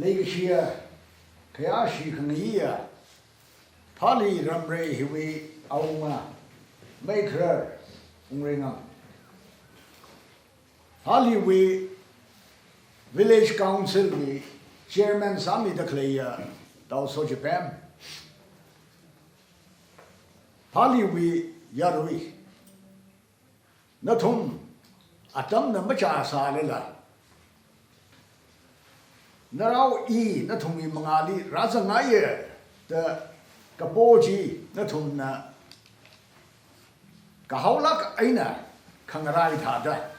那个些，可要是可以呀，Phalee人们以为澳嘛，没克尔，我人啊，Phalee为 Village Council 为 Chairman 上面的可以呀，到说去办，Phalee为亚瑞，那从啊，当那么加啥来了？ 那老一那同意蒙阿里，然后俺也的个包机那同那个好那个哎呢，看个来他的，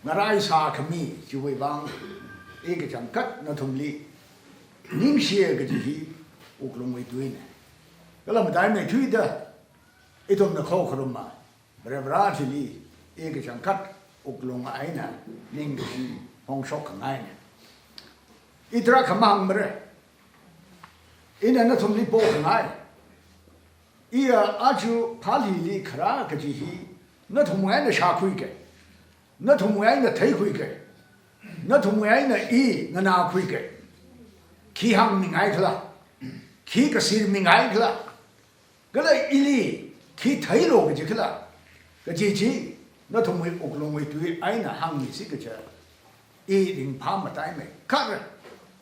那来啥可米就会帮一个讲个那同里，宁些个就是乌克兰为对呢，个那么大没对的，一同那考克了嘛，不然不然这里一个讲个乌克兰哎呢，宁是方说看哎呢。 Itra kamang mere. Ina na thumli po ngai. Ia aju Phalee li khara ka ji hi. Na thumngai na sha khui ke. Na thumngai na thai khui ke. Na thumngai na I na na khui ke. Khi hang mi ngai khla. Khi ka sir mi ngai khla. Gala ili khi thai lo ka ji khla. Ka ji na thumngai oklong wei tu ai na hang mi si ka cha. I ring pa ma tai me. Ka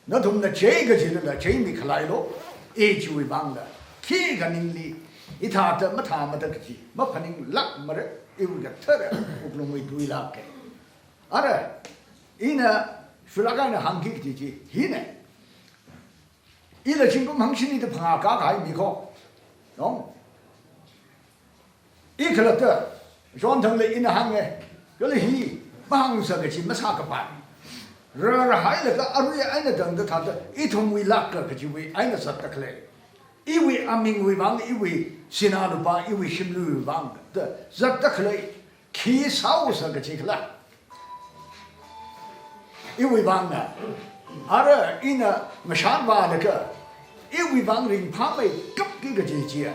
那同那这个就是了，这没可来了，一就会帮的，这个能力，一他的没他们的个去，没可能拉么的，一个特的，我弄为对拉给，啊的，伊呢，说那个呢行业的去，伊呢，伊呢经过行情里的朋友搞搞没搞，喏，伊可了的，传统的伊那行业，个了伊，不行说个去没啥个办。 然还那个阿瑞安那等的他的一同为拉个就为安那啥的来，一位阿明为王，一位西纳鲁邦，一位新路为王的，啥的来，起少啥个这个啦，一位王呢，阿拉伊那我上班那个，一位王人旁边cấp这个姐姐，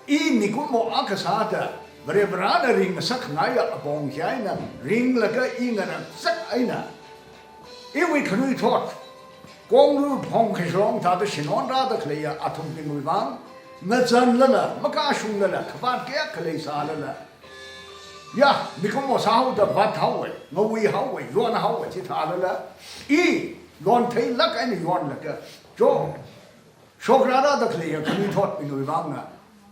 伊米古莫阿克啥的，不然不然的人啥看哎呀，帮下呢，人那个伊个呢啥哎呢？ 因为可能说，公路旁开上他的新安达的可以啊，阿通平为王，我真了，没干凶了，可把给可以啥了，呀，你看我啥好的不好喂，我为好喂，原好喂，其他的了，一原推那个呢原那个，就说个啥的可以啊，可以说平为王啊，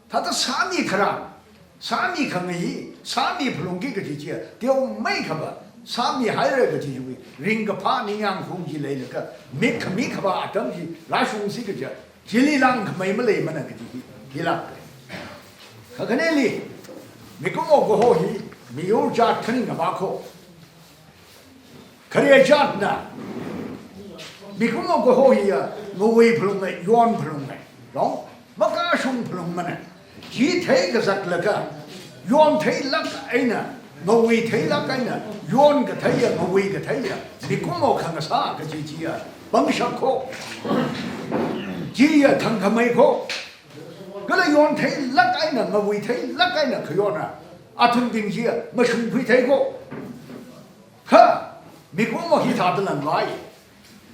他的啥米可让，啥米可以，啥米不能给个姐姐，丢没可吧。 啥米还那个就是为人个怕你养空气来那个没可吧，东西拉东西个叫，这里让可没来嘛那个就是，对啦。可可那里，没跟我过好去，没有家肯定个把口，可是家呢，没跟我过好去啊，我为不弄的，冤不弄的，喏，没干凶不弄嘛呢，几天个啥那个，冤天那个哎呢。 我为他那个呢，原个他呀，我为个他呀，你跟我看个啥个姐姐呀，甭想哭，姐呀，看看没哭，个那原他那个呢，我为他那个呢，可原啊，阿通平姐，我兄弟他个，哈，你跟我其他的人来，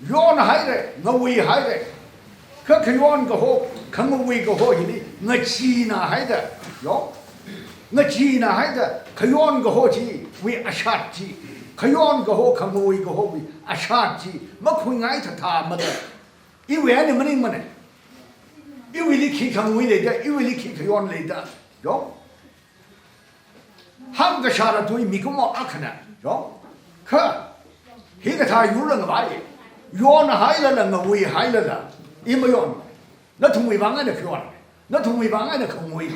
原还的，我为还的，可原个好，看我为个好一点，我气那还的，哟。 我记那还的，可原个好记为阿杀记，可原个好看我为个好为阿杀记，没困爱他们的，因为俺们那么呢，因为你去看为来的，因为你去可原来的，哟，han个杀了对米个么阿可呢，哟，可，那个他有人个玩意，原那还了了，我为还了了，也没用，那同为帮俺的可原，那同为帮俺的空为。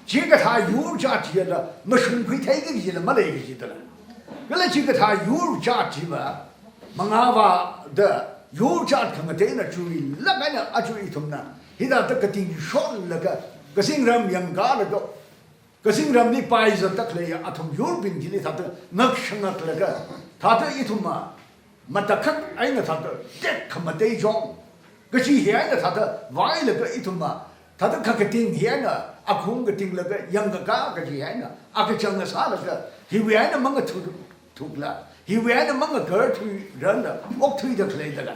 这个他有价值了，没兄弟太个去了，没来个去的了。原来这个他有价值嘛，蒙阿娃的有价值，我对那注意，那个呢，啊注意同呢，现在这个顶上那个新人养家那个新人你摆着得来呀，啊同有病的他的那生那个，他的一同嘛，没得看，哎那他的这可没得装，个是现在他的外那个一同嘛。 他的个顶天呢，阿空个顶那个养个家个天呢，阿个讲个啥那个，他为那么个土了，他为那么个个推人了，我推得出来的了，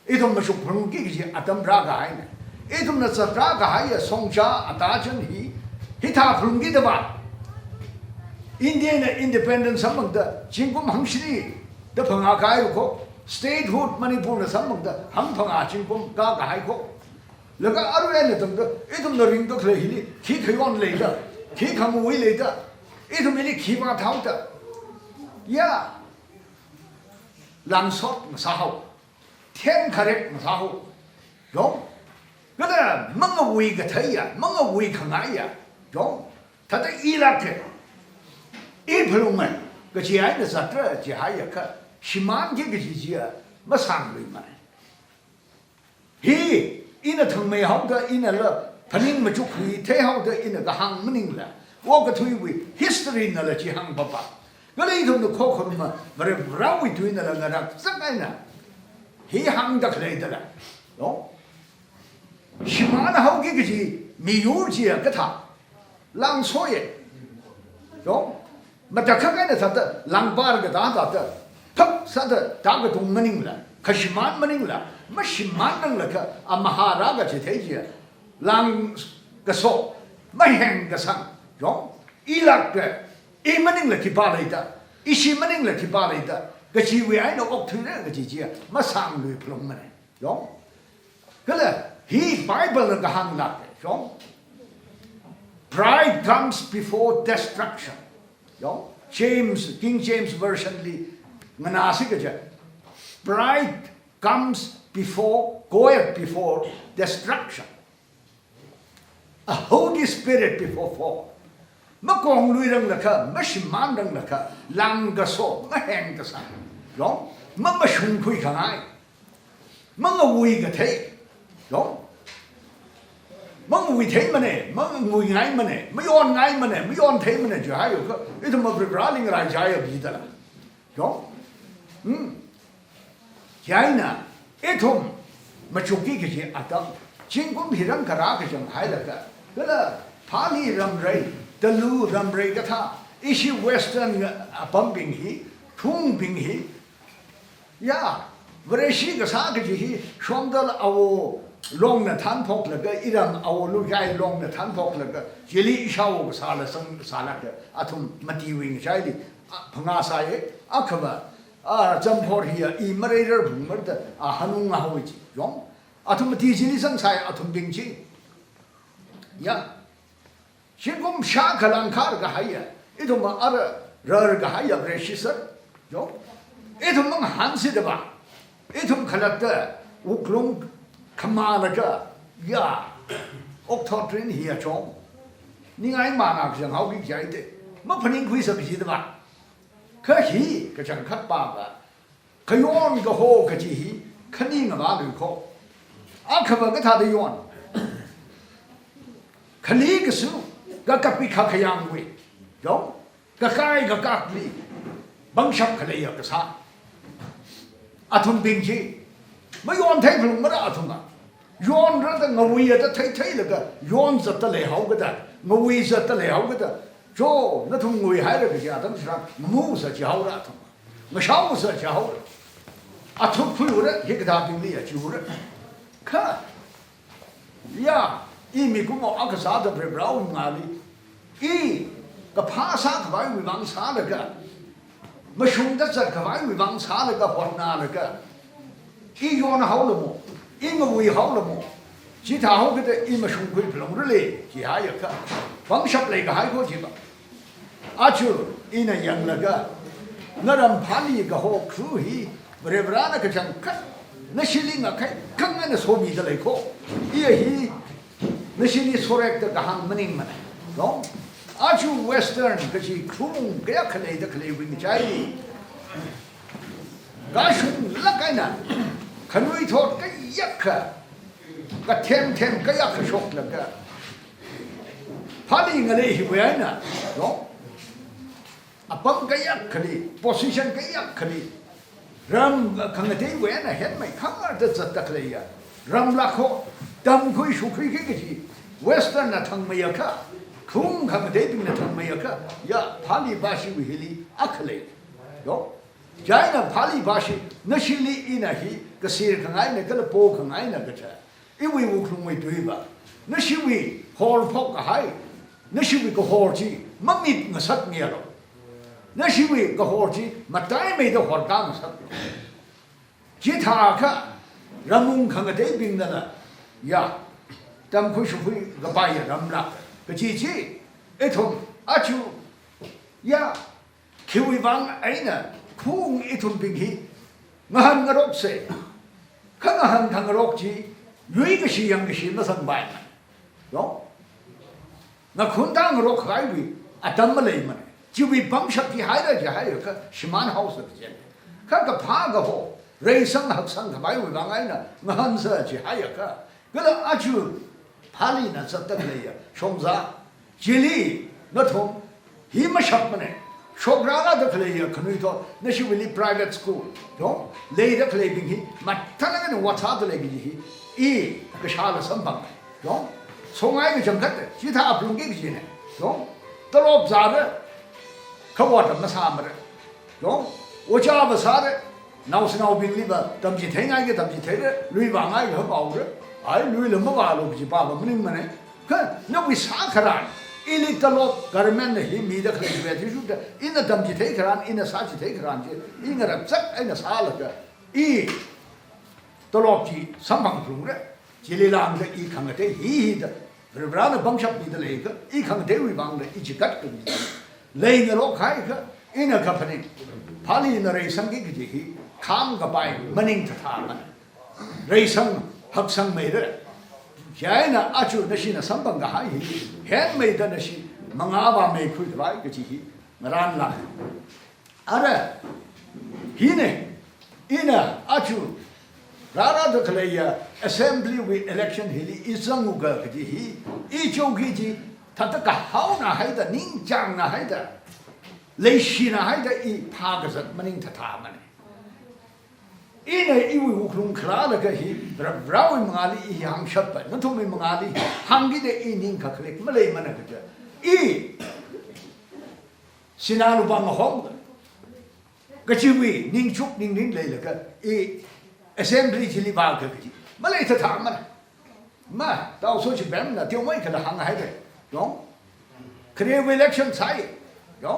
Itu masuk perungki kisi atam raga hai na. Itu nasa raga hai ya songcha atajan hita perungki daba. India na independent samang da jingkum hangshri da pangakai ko statehood Manipur na samang da hang panga jingkum ga hai ko. Laga aru na tum da itu na ring do khle hili ki khayon le da ki khamui le da itu mili ki ma thau da. Ya lang sot ma sa hau. Thiên khare ma sa hau. Đúng. Cái đó mong ở quỳ cái thấy à, mong ở quỳ khang ai à. Đúng. Thật là y lạc thế. Y phung mà cái gì ấy là rất là gì hay à cái siman cái gì à mà sang rồi mà. Hi in là thằng mày học đó in là phanh mà chụp hi thế học đó in là cái hàng mình là. Wo cái thứ gì history là chỉ hàng bapa. Cái này thôi nó khó khăn mà mà rau cái thứ này là người ta rất cái nè. Hi hàng đặc này đó là. Đúng. Siman học cái gì miêu gì à cái thằng lang soi. Đúng. Mà ta khắc cái này thật lang bar cái đó thật thấp sao ta cái tung mình là cái siman mình là mà siman năng là cái amahara cái gì thế gì lang cái số mà hẹn cái sang đúng ý là cái ý mình là cái ba này ta ý sĩ mình là cái ba này ta cái gì vậy nó ốc thứ này cái gì mà sang lười plong mình đúng cái là he Bible là cái hàng lạc đúng pride comes before destruction. Đúng. King James version li manasi cái pride comes goeth before destruction. A Holy Spirit before fall. Mà con lui răng là khờ, mà siman răng là khờ, lang cái số, mà hèn cái sao. Đúng. Mà sung khui khang ai. Mà ngồi cái thế. Đúng. Mà ngồi thế mà nè, mà ngồi ngay mà nè, mà yon ngay mà nè, mà yon thế mà nè, chứ hay không? Itu mà bị ra linh ra trái ở gì đó là, đúng? Vậy nè, itu mà chụp cái gì à tâm, chính cũng bị răng cả cái chẳng hay là cái là Phalee ram ray, Dalu ram ray cái tha, isi Western pumping hi, thung ping hi, ya, vậy cái sao cái gì, xong đó là long na than phok la ga iram awolu jai long na than phok la ga jeli shaw sala sang sala ga athum mati wing jai li phanga sai akhwa jamphor hiya I marader bhumar da hanung nga hoji yong athum mati jeli sang sai athum bing chi ya shingum sha khalang khar ga haya idum ar rar ga haya reshisar yong idum mang hansi da ba idum khalat da uklung Kamalaga, ya, Octotrin here, Chong. Ning I manak, and how big jade. Mupping quiz of his deba. Kahi, Kachan Kat Baba. Kayon go ho, Kajihi, Kaning of Aduko. Akaba got the yon. Kaligasu, Gakapi Kakayang way. Don't? Gakai Gakakli. Bangshap Kalaya Kasa. Atum Bingji. Mà yon thấy phùng mà đã thùng à, yon rất là ngồi ở đó thấy là cái yon rất là lệ hậu cái đó, ngồi rất là lệ hậu cái đó, cho nó thùng ngồi hay là cái gì à, đó là ngu sợ chỉ hậu đó thùng, mà sáu sợ chỉ hậu, à thùng phu đó, cái đó kinh lý à chịu đó, cả, ya, mình cũng có cái sao đó phải bảo ngài đi, cái phá sát cái bài mình vắng sát là cái, mà sung đất giật cái bài mình vắng sát là cái phần nào là cái. I yon hậu là một, I ngồi hậu là một, chỉ thà hậu cái đấy, I mà sung quy plong rồi lệ, chỉ hai cái, phẳng sắp lại cái hai cái gì mà, chú, I này nhận là cái, nó làm Phalee cái họ cứ hi, bề bề nó cái chẳng cắt, nó xí linh cái, căng nó số mi cái lại khó, I hi, nó xí linh số rek cái hàng mình mà, đúng, chú Western cái gì khung cái này cái vinh trái, cái sung là cái nào. Khăn nuôi thốt cái giấc cái thêm cái giấc cái sốt là cái Phalee ngay đây hiểu vậy nè, đúng, bấm cái giấc cái đi, position cái giấc cái đi, ram khăn cái thế vậy nè, hết mày khăn ở đây rất đặc biệt à, ram là khó, đâm khui sụp khui cái gì, Western là thằng mày cả, khung khăn cái thế là thằng mày cả, ya Phalee Vashum hili akhle, đúng. 家呢Phalee巴西那些里伊那些个谁看爱呢个了包看爱呢个着，因为我可能会对吧？那是为好跑个海，那是为个好机，没米我杀你了，那是为个好机，没带没得好干杀。其他个人们看个这边的呢，呀，咱们可是会个白人人啦，个姐姐，一同阿就呀，求一帮哎呢。空一同并起，我喊个落水，看我喊个落去，有一个是样个是没上班嘛，哟，我看到个落海位，啊，怎么来嘛？就为帮上去海了，就还有个是蛮好事的件，看个爬个好，人生学生个买回帮爱呢，我喊是就还有个，个了阿就Phalee呢是得来呀，上啥？这里我同，he没什么呢？छोकराला देख ले खनुई तो नशी Willie private school जो ले देख ले बिंगी मत्था लगे न वथा तो लेगी जी ई कशाल संभंग जो सोंगाई के जंगत सीधा अपलुंगी की ने जो तलोब ज़ारे खवाट मसामरे जो वचा बसारे नाउ से नाउ बिंगली बा तब जी थे ना के तब जी थे लुई वांगाई हो पाऊरे आई लुई लम्बा वालों की बाबा मनिंग मने कर न विसा खरान इली तलोब गवर्नमेंट ने ही मीदा खरीद बैठी शुद्ध इन दम जिते करान इन साच जिते करान जे इन रक्षक इन साल का ई तलोब की संभंग प्रुंगे जिले लांग ले ई खंगते ही द रिब्रान बंशप मीदा लेगा ई खंगते हुई बांग ले ई जिकट कर लेंगे लोग खाए का इन कंपनी Phalee न रेसंग की जी ही खाम गपाई मनिंग था मन रेसंग हक्संग मेरे जायना आचु नशी न संबंग हाई हैन में द नशी मंगावा में खुद भाई के जी मरान ला अरे ही ने इन आचु रारा दखले या असेंबली वी इलेक्शन हिली इजंग उगा के जी ई जोगी जी तत का हाउ ना है द निंग जांग ना है द लेशी ना है द ई भागसत मनिंग था मने इन इवी उखलुं खलाल का ही ब्राउन मंगाली ई हम शब्द न तो में मंगाली हंगी दे ई निंग का क्लिक मले मन का ई सिनालु बांग होंग गचिवी निंग चुक निंग निंग ले लगा ई असेंबली जिली बाग का जी मले था मन मा ताऊ सोच बैम ना त्यो मैं कल हंग है दे यो क्रिएटिव इलेक्शन साइ यो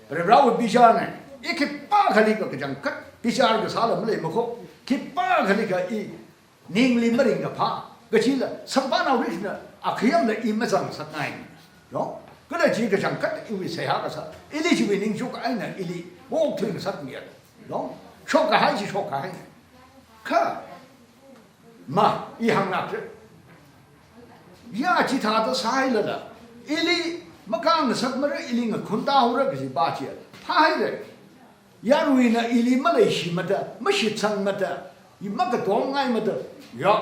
ब्राउन बिचार ने एक पा खली का जंग कट बिचार के साल मले मखो कि पा खली का ई निंगली मरिंग का पा गचिला संपाना विष्ण अखियम ने ई मजंग सनाई यो कल जी का जंग कट ई से हा का सा इली जी निंग चुक आई ना इली वो थिंग सत मिया यो शोक का है जी शोक का है खा मा ई हंग ना या चिता तो साइ लला इली मकान सकमर इली ng खुंता हुर गसी बाची फाइ रे यारुइना इली मलेशी मत मशी छंग मत इ मग दोंगाइ मत या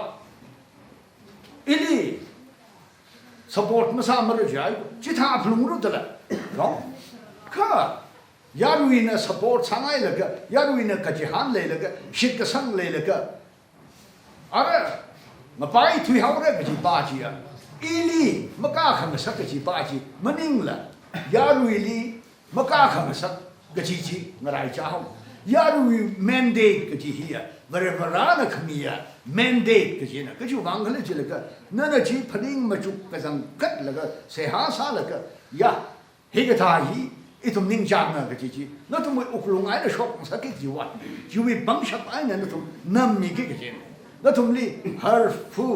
इली सपोर्ट मसा मर जाय चिता फ्लुंगरु तला नो का यारुइना सपोर्ट सांगाइ लग यारुइना कजी हान ले लग शिक संग ले लग अरे मपाइ थुइ हाउर गसी बाची इली मका खंग सक जी बाजी मनिंगला यारुइली मका खंग सक गची ngrai चाहो यारुइ mandate गची हिया वरे वरान खमिया mandate गची ना गजु वांगले जिलका नन जी फनिंग मचु कजंग कट लगा सेहा सा लगा या हिगथा ही इतुम निंग जांग ना गची जी न तुम उखलुंग आइ न शोक सके जीवा जीवी बंशप आइ न तुम नम नि के गची न तुम ली हर फू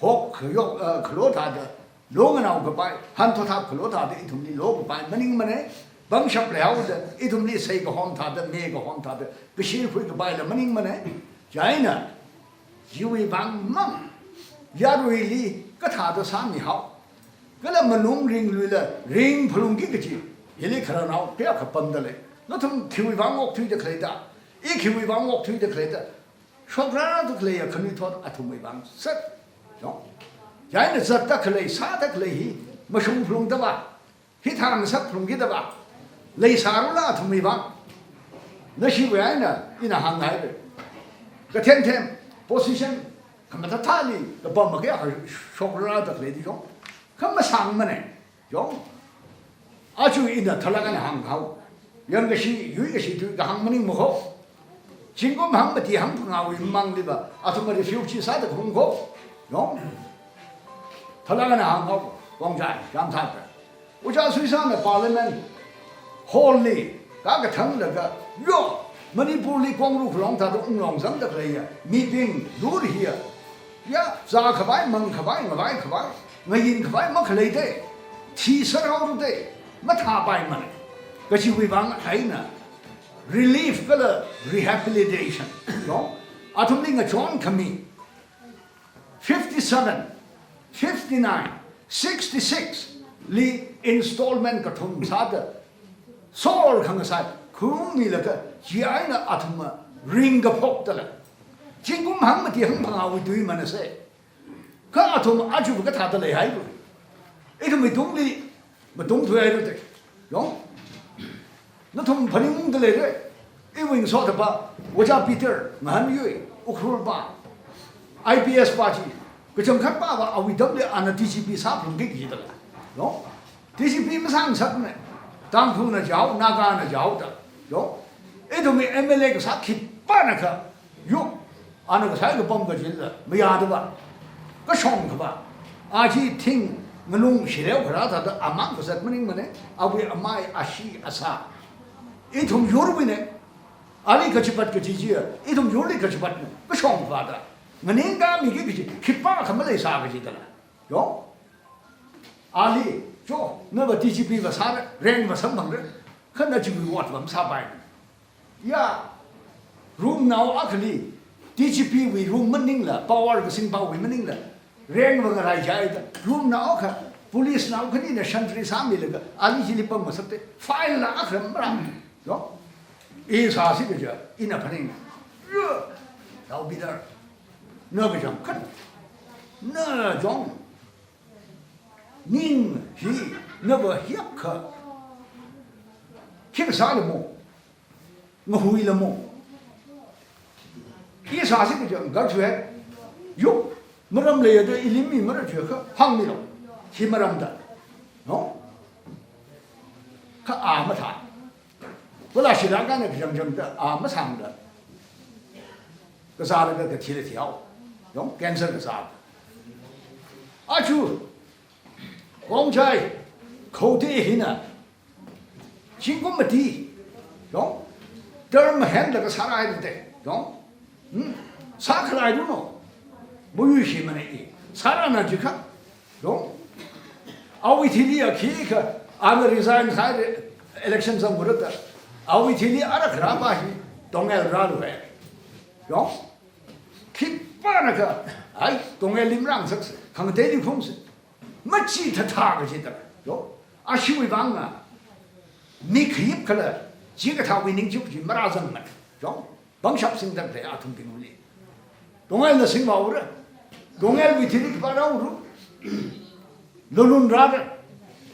होक यो खलो था द लोग नाउ गपाय हन तो था खलो था द इथुमली लोग गपाय मनिंग मने बंशप लेहाउ द इथुमली सै ग होन था द मे ग होन था द बिशिर फुइ गपाय ल मनिंग मने जाइना जीवी बांग मम यारुइली कथा द सामि हाउ गल मनुंग रिंग लुइल रिंग फलुंग की गची इली खरा नाउ क्या खपम दले न तुम खिवी बांग ओक थुइ द खलेदा ए खिवी बांग ओक थुइ द खलेदा शोग्रा द खलेया खनि थोत अथुमै बांग सत जाइन जत तक ले सा तक ले ही मशुम फ्लुंग दबा ही थांग सक फ्लुंग की दबा ले सारुला थुमी बा नशी वेना इन हंग हाय गथेन थेम पोजीशन खमता थाली द बम के शोकरा तक ले दी जो खम सांग मने जो आजु इन थलगन हंग how yang cái gì dưới cái gì tôi cái hàng mình mua khô chính có hàng mà thì hàng phương nào mang đi vào à thôi mà đi phiêu chi sát được không có đúng thật là cái nào hàng không quan trọng cảm thấy我家水上的parliament hall里那个城那个哟曼尼普里光路上他都弄上的可以啊 meeting 路里呀呀咋可白蒙可白我白可白我因可白没可来的提示好的没他白嘛个是为帮哎呢 relief 个了 rehabilitation 喏啊他们那个 John Kami 57 59 66 li installment ka thum sada sol khang sai khum mi la ka ji ai na athma ring ga phok ta la jingum ham ma ti ham phanga wi dui man se ka athum aju ga tha ta le hai lu e ka mi dum li ma dum thu ai lu te yo na thum phaning de le re e wing so da ba wo ja peter man yui u khur ba IPS party ka chang khat ba ba awi dam le an TCP sa phung ge gi da la no TCP 没上层呢，当初呢叫那个呢叫的，哟，一头没 MLA 个啥去办那个，哟，啊那个啥个帮个劲子，没伢的吧，个上去吧，啊去听我弄写了个啥他的阿妈个啥么人么呢，啊为阿妈阿西阿啥，一头有了没呢，阿里个去办个几句，一头有了个去办呢，个上去吧的，我人家没个个去办他们来啥个劲的了，哟。阿里就那个 DGP 个啥的，人个什么的，可能就我们啥办呀？room now 阿克里 DGP 为 room 门宁了，包二个新包为门宁了，人个来家的 room now 看 police now 肯定的山区上面那个阿里这里帮我说的 file 了阿克么啦，哟，一啥事个叫一那肯定，哟，老彼得，那个叫看，那种。宁是那个黑客，黑个啥了么？我会了么？一啥事个叫搞出来，哟，没人来的，一厘米没人去个，行米了，是没人的，喏，可阿没他，我那是那个那个真正的阿没上的，个啥那个提了条，喏，干什个啥？阿就。刚才口袋里呢，经过没地，喏，这儿没喊那个啥来的，喏，啥可来的呢？没有什么呢，啥人呢去看，喏，阿维提里啊，去个，阿个 resign 啥的 election 上过的，阿维提里阿拉克拉巴西，东埃拉路哎，喏，去把那个，哎，东埃林让是看个对的风是。没记他个记得了，哟，啊，修一帮啊，你可以可了，几个他为您就不去没拉人们，哟，帮小生的在啊同平里，东岸的生毛的，东岸为天的把那屋，轮着的，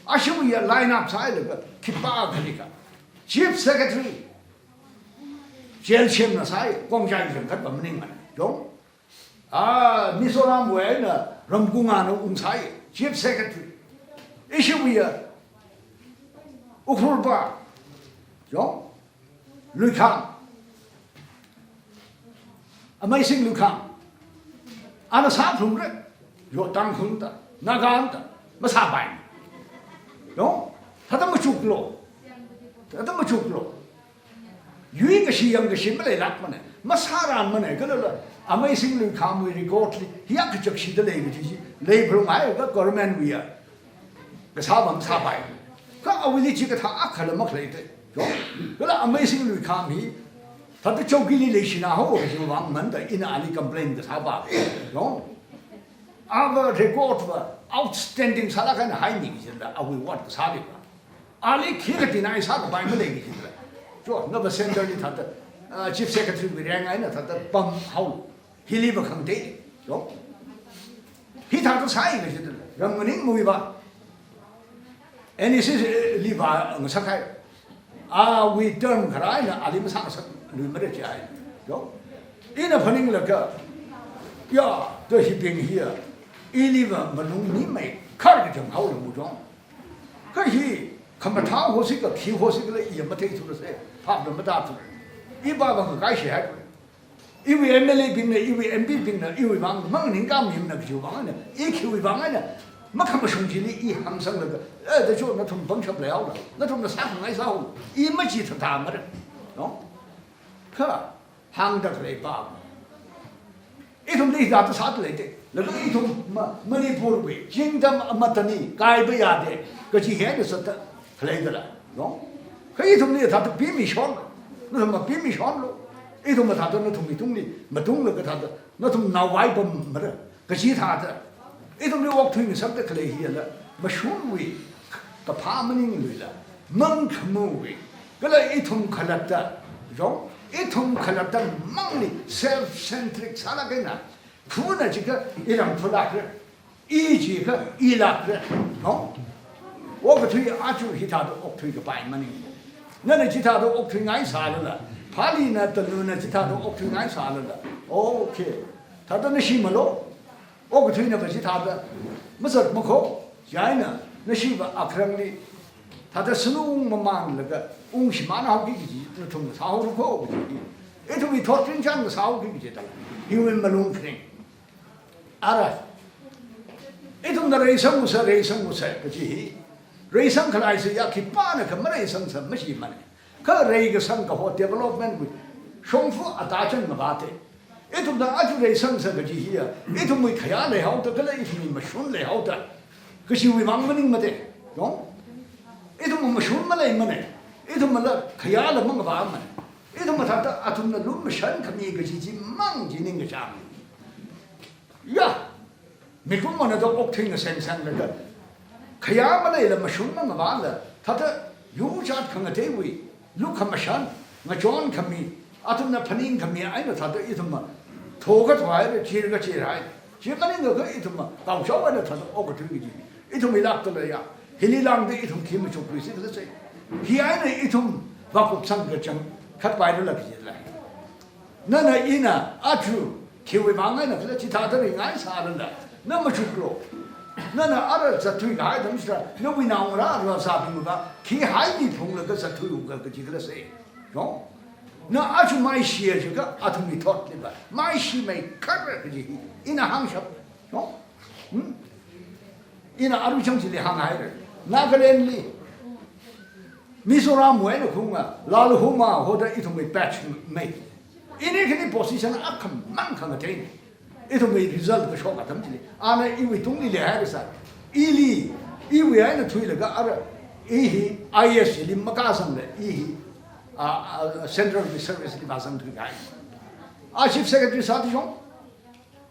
啊，修也 line up 啥那个，去把个那个 ，chief secretary， 接签了啥，光家人看不明白，哟，啊，你说那为呢，人公安的啥嘢？Chief Secretary， 一些位啊，乌克兰吧，哟，吕康，啊，没姓吕康，啊，那啥种人，哟，当空的，那干的，没啥办，哟，他都没做过，他都没做过，有一个是样个是没来拉么呢，没啥人么呢，个了。啊，没姓吕康为的国里，一个就是的那个就是，那不买个 government 位啊，个啥办啥办，可啊为了这个他啊可能没来的，哟，个了啊没姓吕康米，他的周给你那些那好，就往门的，因阿里 complain 个啥办，哟，啊个 report 吧 outstanding 啥那个还明显的，啊为what 个啥的吧，阿里去个地那啥个办没来个现在，就那个 center 里他的chief secretary 为人家呢，他的帮好。he live 肯定，哟，he 他都啥一个是的，让我们没吧，哎，你是立法我啥开，啊，为 term 可来呢，阿里不上升，你没得加，哟，因那朋友那个，呀，这些兵器啊，一立法没弄你没，看着正好的武装，可是คำว่าท้าหัวสิกับขี้หัวสิก็เลยยังมาเทสุดเลยภาพมันมาตาสุดอีบ้าบางก็ใกล้เสียอีวีเอ็มเอลบินเนี่ยอีวีเอ็มบีบินเนี่ยอีวีบางมันหนิงก้ามยิมเนี่ยคิวบางเนี่ยอีคิวบางเนี่ยมันคำว่าชงจีนี่อีหังสังเลยก็แต่ช่วงนั้นทุ่มบังคับแล้วนะนั่นทุ่มนั้นสร้างไงสร้างอีไม่จีทำมาเลยเนาะก็หังดักเลยบ้าอีทุ่มนี่ดาตสาดเลยเด็กแล้วก็อีทุ่มมันนี่พูดไปจิงดำมาตนี่กายไปยาเด็กก็จีเห็นสุดเลยก็แล้วเนาะก็อีทุ่มนี่ถ้าตัวพี่มีช้อนนั่นมาพี่มีช้อนลูกอีทุ่มมาถ้าตัวนั่นทุ่มนี่ทุ่มนี่มาทุ่มเลยก็ถ้าตัวนั่นทุ่มนาไว้บ่มมาเลยก็จีถ้าตัวอีทุ่มนี่วอกทุ่งสักแต่เคยเห็นแล้วมาชวนวิกับพามันยิ่งเลยละมังขโมยก็เลยอีทุ่มขลัดตาร้องอีทุ่มขลัดตามังนี่ self centric สารกันนะคุณน่ะจีก็อีรังทุลักเลยอีจีก็อีลักเลยเนาะว่าก็ทุ่งอาจูฮิตาตัวออกทุ่งกับไปมันนี่นั่นน่ะจีตาตัวออกทุ่งไงสารละพาลีน่ะตัวนู้นน่ะจีตาตัวออกทุ่งไงสารละโอเคถ้าตัวนี้ชิมมาโลโอ้ก็ทุ่งน่ะก็จีตาตัวไม่สุดไม่เข้าใช่น่ะนั่นชิบะอักรังนี่ถ้าตัวสนุกมันแล้วก็ชิมานาเขากี่นั่นทุ่งสาวรู้เข้าไอ้ทุ่งมีทอดทิ้งจังสาวกี่ตัวฮิวมันมาลงครึ่งอะไรไอ้ทุ่งนั่นเรื่องสังมุสก็จีเรื่องสังขลายสิยาคิดป้าเนี่ยก็ไม่ได้สังสรรค์ไม่ใช่มันก็เรื่องสังก็หัว development วิชงฟูอัตราจังมาบาดไอ้ทุ่งนั่นอาจจะเรื่องสังสรรค์ก็จีไอ้ทุ่งมีขยะเลยเขาแต่ก็เลยไอ้ทุ่งมีมาชุนเลยเขาแต่ก็ชีวิตมันนิ่งมาเถอะน้องไอ้ทุ่งมันมาชุนมาเลยมันไอ้ทุ่งมันละขยะเลยมันก็บ้ามันไอ้ทุ่งมันถ้าไอ้ทุ่งนั่นรู้มันฉันขมีก็จีมั่งจีนิ่งก็จางยะมีคนมันต้องออกทิ้งเส้นเส้นเลยก็ขยะมาเลยแล้วมาชุนมันก็บ้าเลยถ้ายูจัดขังเทวีลูกขมาฉันมาจอนขมีไอ้ทุ่งนั่นพนิงขมีไอ้เนี่ยถ้าไอ้ทุ่งมันโถก็ถวายเลยชีรก็ชีไรชีกันนี่ก็ไอ้ทุ่งมันเก่าชอบอะไรถ้าออกทิ้งกี่ไอ้ทุ่งไม่รักตัวเลยอ่ะเฮลิลังได้ไอ้ทุ่งขี้มันชุบเลยสิก็ใช่เฮียเนี่ยไอ้ทุ่งว่ากุบสังกัดจังขัดไปแล้วละพี่เลยนั่นน่ะอีน่ะอาจูคิวบางไงน่ะคือที่ท่าตัวง่ายสารละนั่นมาชุบโลนั่นน่ะอะไรจะถุยหายทั้งสิ้นนั่นวินาวันละเราทราบอยู่ว่าขี้หายนี่พงเลยก็จะถุยก็จีก็เลยสิเนาะนั่นอาจูไม่เสียจุก็อาทุ่งมีทอดเลยบ้างไม่เสียไม่ขัดเลยก็จีอีน่ะหังชับเนาะอีน่ะอารุจังจีเลยหังหายเลยนักเรียนลีมิโซรามวยนะคุณอ่ะลาลูฮูมาหัวใจอีทุ่งมีแพทช์ไม่อีนี่แค่นี้โพสิชันอักขมันขังกันเองอีทุ่งมี result ก็ชอบกันทั้งทีอันนั้นอีวิทุ่งนี่เลยหายไปสักอีลีอีวิไอ้น่ะถุยเลยก็อะไรอีฮี IS ลิมมากาสังเลยอีฮีCentral Service ลิมมาสังถุยกันChief Secretary สัตย์ชง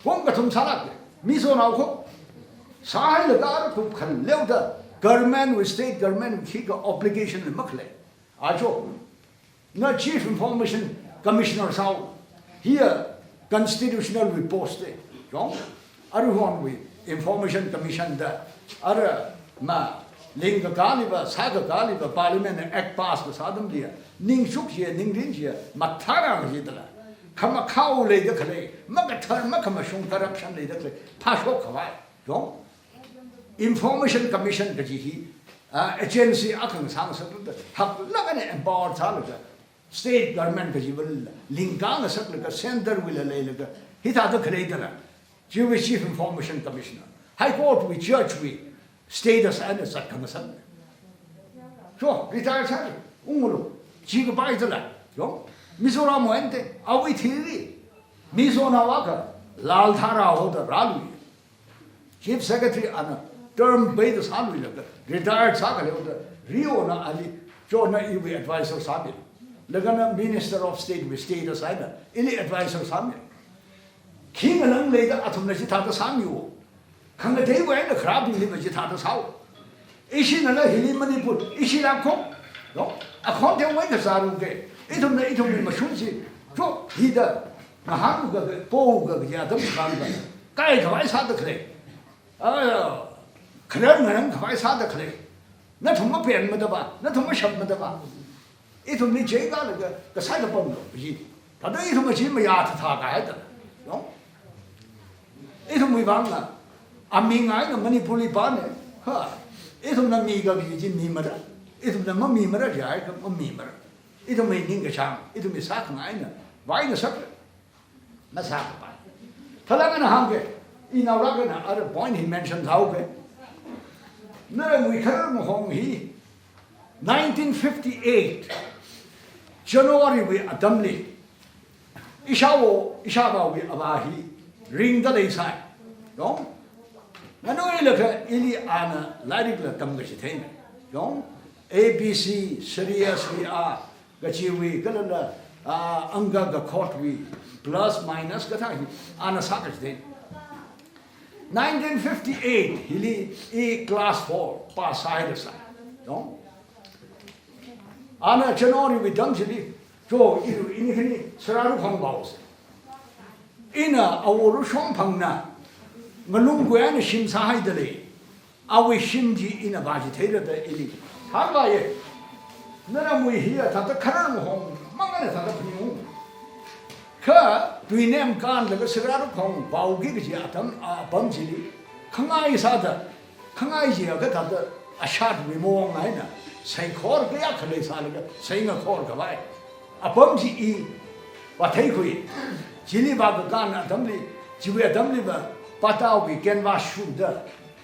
ผมก็ทุ่มสาระเลยมิโซนาเขาสายเลยก็อะไรทุกขันเลี้ยวเด้อGovernment with state government with obligation in Makle. Ajo, no Chief Information Commissioner Sao. Here, constitutional we posted. Wrong? Aruhon we Information Commission da. Ara ma linga galiba, saga galiba, Parliament Act passed the Sadam dia. Ning shuk here, ning rin here, matara hidala. Kama cow lay the clay, Magatar Makamashun corruption lay the clay. Pasho kawai. Wrong? Information Commission ka jihi agency akang sang sa tu hak lagan empower sa la state government ka jiwal lingang sa la center will lay la hita to create la chief information commissioner high court we church we status and sa kang sa so retire sa ungulu ji ka bai la yo misora mo ente awi thiri misona wa ka lal thara ho da ralu chief secretary ana term by the Sami, retired Sakale, Rio na Ali, Jonah Iwi advisor Sami. Lagana Minister of State with state aside, any advisor Sami. King along later Atum Najitata Samu. Kangate went the crab in the Vegetatas house. Ishin and a Hilimani put, Ishila cook? No, a content way the Saruke. Itum the Itum Mashunsi, Joe, Hida, Mahamuga, Poga, Yadam Sanga. Guy, I saw the clay. Oh. 可能人可爱啥的可以，那他妈变没得吧？那他妈什么的吧？一他妈这个那个啥都帮不不行，他都一他妈什么丫头他干的，喏，一他妈帮啊，啊明爱那么你不离班呢，哈，一他妈米个已经米没得， itu na mami mara jai ka mami mara itu mai ning ka chang itu mi sa khang ai na vai na sak na sa pa thalang na hang ke in our na other point he mentioned how ke na we khar mo hong hi 1958 January we adamli ishawo we abahi ring da dei sai dong nanoi la ka ili ana lairik la tam ga shi thein dong ABC seriously ga chi we ka la anga ga court we plus minus ka tha ana sa ka shi 1958 hili e class 4 pass sai da sai dong ana January we dam chili jo ini khini sararu khong baos ina awuru shong phang na ngalung gwa na shim sa hai dale awi shim ji ina ba ji thera da ili ha ba ye na mu hi ta ta kharan hong mangana ta ta phu kha duinem kan da sararu khong bau gi ji atam bam ji khangai sa da khangai ji ga ta da ashad we mo ngai na sai khor ga ya khale sa la sai nga khor ga bai apam ji I wa thai khui jili ba ga kan adamli jiwe adamli ba pata we ken Vashum da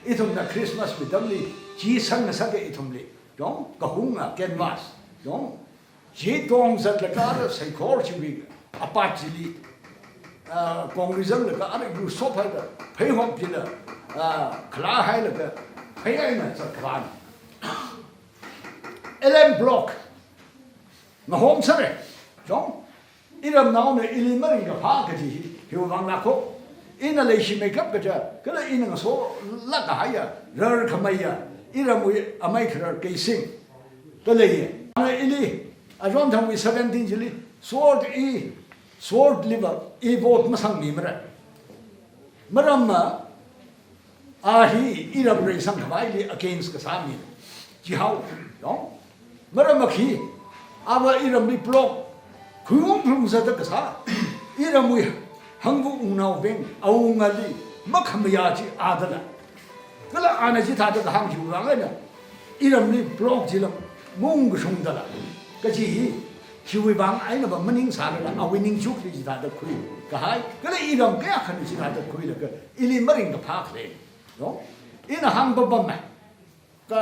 itum na Christmas we damli ji sang na sa ke itum li dong ka hunga ken vas dong ji dong zat la ka sai khor ji we apa jili kongrizam la ka ara yu so pa da phai hom pi la khla hai la ka phai ai na sa kwan LM block na home sare dong iram naw ne ilimari ga pha ka ji hiu wang la ko ina le shi makeup ka ja kala ina nga so la ka haya rar khamaya iram we amai khar ke sing kala ye ana ili ajon thang we 17 jili sword liver e bot masang mi mara maram ma ahi iram re sang khamai li against ka sami ji hau dong maram khi aba iram li block khung phung sa ta ka sa iram we hangbu ungnau beng aungali makhamya ji adala kala ana ji tha da hang ji wang na iram ni block ji lam mung sung dala ka ji hi wi bang ai na ba maning sa la awining chuk ji tha da khui ka hai kala iram ka khan ji tha da khui la ka ili maring ka pha khle no ina hang ba ba ma ka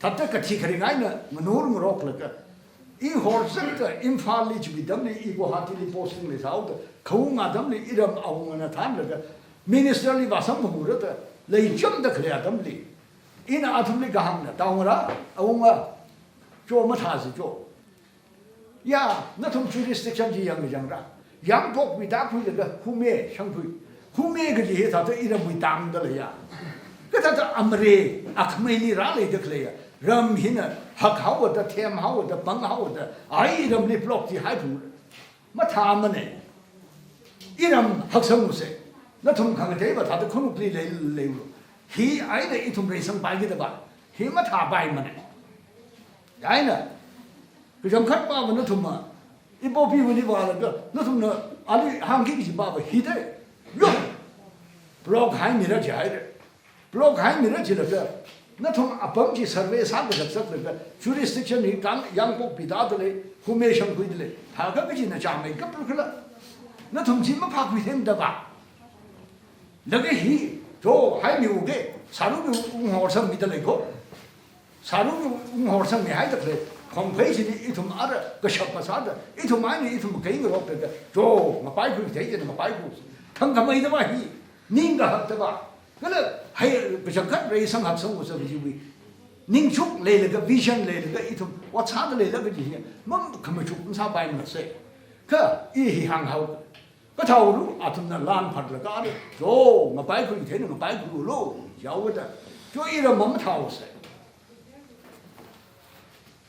thata ka thi khari ngai na manur murok la ka I horset Imphal li bi damli I go hatili posting le saud khung adamli iram aungana than la minister li Vashum murat le jam da khya damli ina athumli gaham na taungra aunga jo ma tha si jo ya na thum jurisdiction ji yang jang ra yang pok bi da phui la hume shang phui hume ga ji he ta iram bi dam da la ya ka ta amre akhmeli ra le da khya ram hina hak hawa da them hawa da bang hawa da ai ram li block ji hai phu ma tha ma ne iram hak sang se na thum khang de ba tha da khonu pli le le hi ai da itum re sang bai gi da ba hi ma tha bai ma ne ai na ku jam khat ba na thum ma I bo pi wi ni ba la na thum na ali hang gi ji ba ba hi de yo block hai mi ra ji hai de block hai mi ra ji la na thum apam ji survey sa ga sak la jurisdiction ni kan yang pok pi da de hume shang kui de ha ga ji na cha mai ka pru khala na thum ji ma pha kui them da ba la ge hi jo hai mi u ge saru mi u hor sang mi de le ko saru mi u hor sang mi hai da le khong phei ji ni I thum ara ga shap pa sa da I thum mai ni I thum kai ngo de jo ma pai kui thei je ma pai ku thang ga mai da ba hi ning ga ha da ba kala hai ba chang khat re sang hap sang so ji wi ning chuk le le ga vision le le ga I thum wa cha de le la ga ji mam kham chuk sa bai ma se ka I hi hang hau ka thau lu a thum na lan phat la ka jo ma pai ku thei ma pai ku lo yaw da jo I ra mam thau se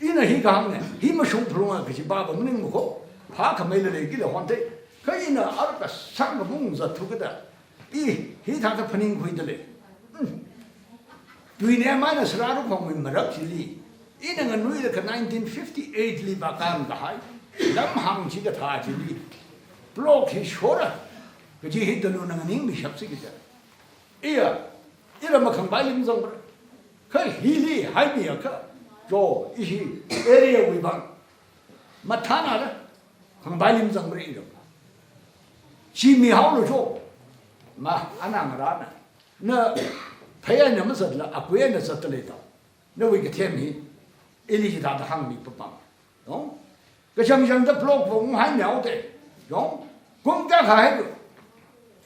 ina hi ga hang ne hi ma shung phru ga ji ba ba mning mo ko ha ka mai le le gi le hon te ka ina ar ka sang ga mung za thu ga da hi tha ta phaning khui de le dui ne ma na sra ru khong mi marak chi li ina nga nui le ka 1958 li ba kan ga hai lam hang chi ga tha chi li block hi shora ga ji hi de lu na ning mi shap si ga ira ma khang bai lim zong ba ka hi li hai mi ka 就一些 area 为帮，没他那的，很白领怎么一种，几米好了就，嘛安那个啥呢？那培养你们说了，啊，贵人的说得来的，那为个天命，一里他的行米不帮，哦，个想想的 block 我们还了得，哦，公家还个，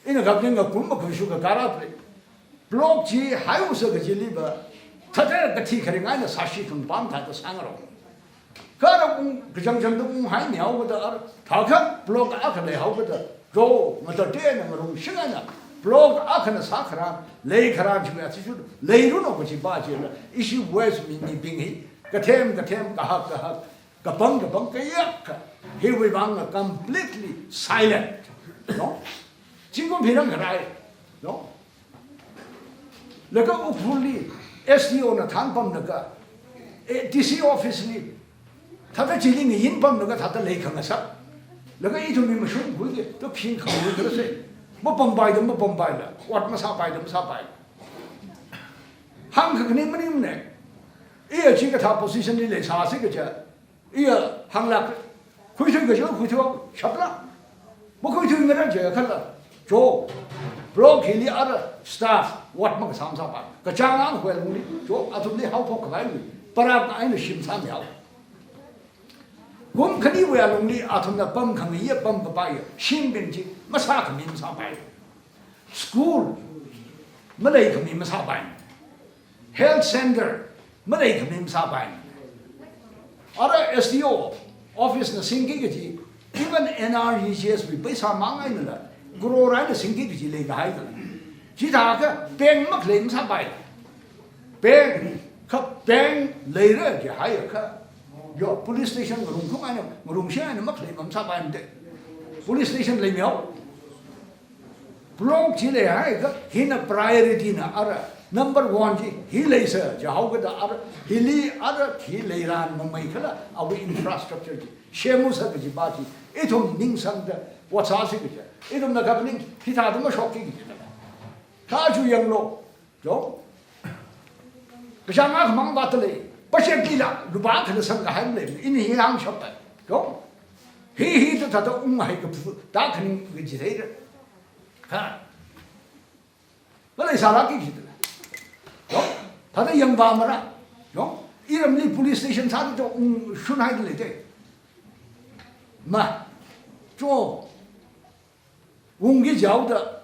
因为个那个公不可以说个干了的 ，block 机还有这个机里边。他这个提开的俺的啥事情帮他都三个了，可能我想想都我还鸟个的，他看 blog 阿克来好个的，就我到这那么容易现在呢 blog 阿克的啥克啦，来克啦就呀，这就来路那个去巴结了，一些外是民兵嘿，个天个哈个崩个呀个，he会帮个 completely silent，喏，经过别人个来，喏，那个屋库里。SDO 呢，谈帮那个，DC office 里，他在这里面引帮那个他的雷坑个啥，那个一头没说过的，都平衡的个是，没崩败的没崩败了，我没啥败的没啥败。韩国肯定没用呢，这个他 position 里来啥这个叫，韩国回头个就回头吃不了，不回头个人就看了，就。block 里阿的 staff 我们个啥办？个张安回来哩，就阿从你好多个来哩，不然俺的心3秒。我们肯定为了哩，阿从那帮坑也帮不白，新兵机没啥个没啥白 ，school 没得个没啥白 ，health center 没得个没啥白，阿的 SDO office 呢新几个机 ，even NREGS 比啥忙挨呢了。国人的生计就是那个孩子，其他个病没来没啥白，病来了就还有个，有 police station 我弄现在没来没啥白的 ，police station 来苗 ，block 起来还有个，他那 priority 呢，number 1的，他来是就好个的，他来让我们看了，我 infrastructure 的，项目上个就把的，一种民生的，我查这个的。一种那个人，其他都没说给你的，他就养了，就，不像俺忙把得来，不想给了，就把他的生个孩子来，因为养小白，就，嘿的他都还个不，他肯定会记得的，看，本来啥给记得了，就，他的养爸妈了，就，一人的 police station 他的就孙孩子来的，嘛，就。我们教的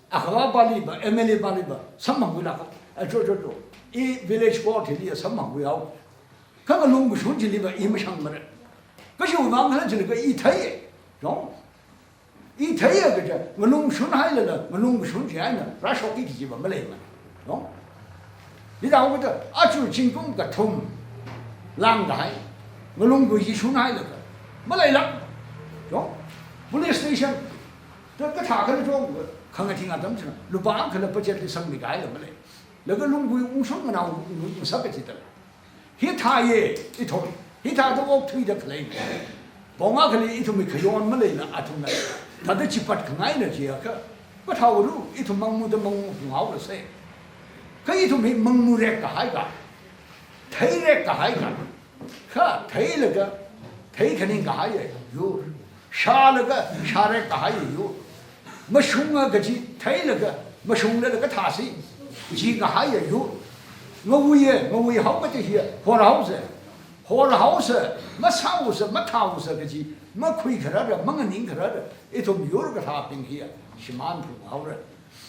Ahor巴里吧 ，MLA 巴里吧，什么回来个？这，一 village court 里什么回要？看个龙骨村这里边也没上么的，可是我忘了这个一推，喏，一推个这，我龙村还来了，我龙骨村这样的，那少给几吧没来嘛，喏，你让我的就进攻个通，狼来，我龙骨一村还来了，没来了，喏，police station。这个他可能说我看看听啊怎么讲，路旁可能不见得生理改了没嘞，那个龙龟我说我那我啥不记得了，他也一头，他都我推的可来，帮我可能一头没可用没来了啊从那，他都去把可爱的这个，不套路一头盲目的盲目很好的噻，可一头没盲目的个还个，推的个还个，可推那个，推肯定个还有，杀那个杀的个还有。没凶啊个鸡，推那个没凶的那个他是，几个还也有，我为好个这些活好事，没操事没套事个鸡，没亏克了的，没个宁克了的，一种有那个他病去，是蛮不好的。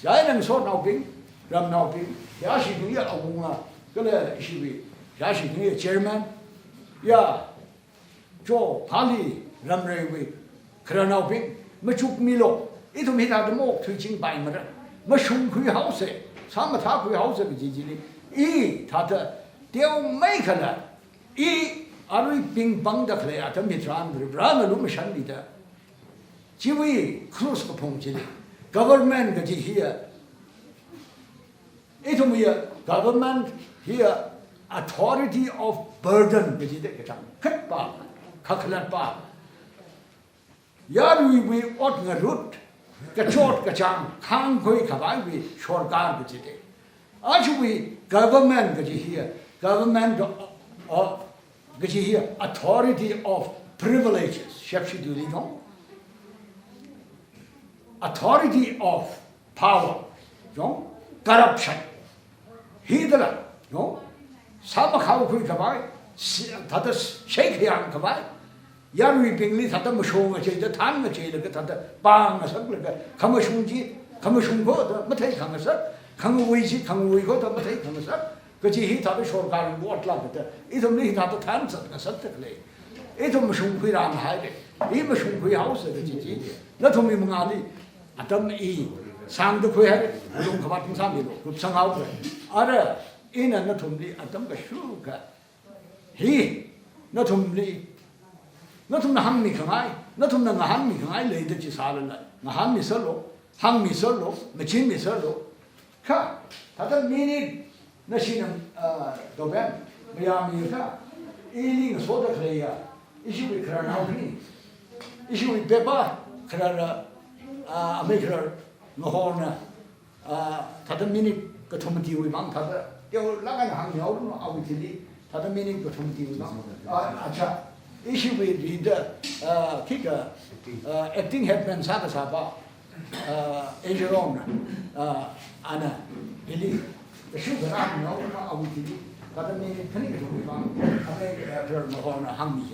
也能说闹病，让闹病，也是你也熬啊，个嘞是为，也是你也German，呀，做Phalee让认为，可能闹病没足米了。一头没他的毛推进白么的，没胸亏好色，啥么他亏好色个姐姐的，他的掉没可能，瑞乒乓的可能他没穿的，不然那路没上里的，几位 close 个碰起的 ，government 个这些，一头没有 government here authority of burden 个这个讲，很棒，可能棒，要为我个 root。个chốt个trang khang khơi cả bài vì सरकार cái gì đấy, आज भी government cái gì government cái gì here authority of privileges chef should do it authority of power corruption here là sao mà khâu khui cái bài thật là shake hàng cái bài giờ vì bình lý thật là một số người chơi thắng người chơi là cái thật là bang là sắc là cái không có sung chi không có sung có đó mới thấy không có sắc không có uy chi không có uy có đó mới thấy không có sắc cái gì hết thật là số cái vót là cái đó ít hôm nay thật là thắng sắc cái sắc thật là ít hôm mà sung khui làm hay đấy ít mà sung khui hậu sự cái gì nó thông minh mà đi tâm ý sang được khui hay dùng các bạn cũng sang được cũng sang hậu rồi ở đó in nó thông minh tâm cái số cái hi nó thông minh nó thông là hăng mi không ai nó thông là hăng mi không ai lấy được chỉ sao lại mà hăng mi solo hăng mi solo mà chín mi solo khác thật là mini nó xin đồ bên bây giờ mi khác ý linh số được rồi à ý chú bị khởi nào đi ý chú bị bê ba khởi là mấy khởi nó hòn thật là mini cái thông tin với mang thật là điều lá cái hàng nhiều nó ao bị đi thật là mini cái thông tin với mang अच्छा issue with the kicker acting headman sa ba Ajeron ana bili issue the ram no awiti kada me thani ko ba ame per no hona hang mi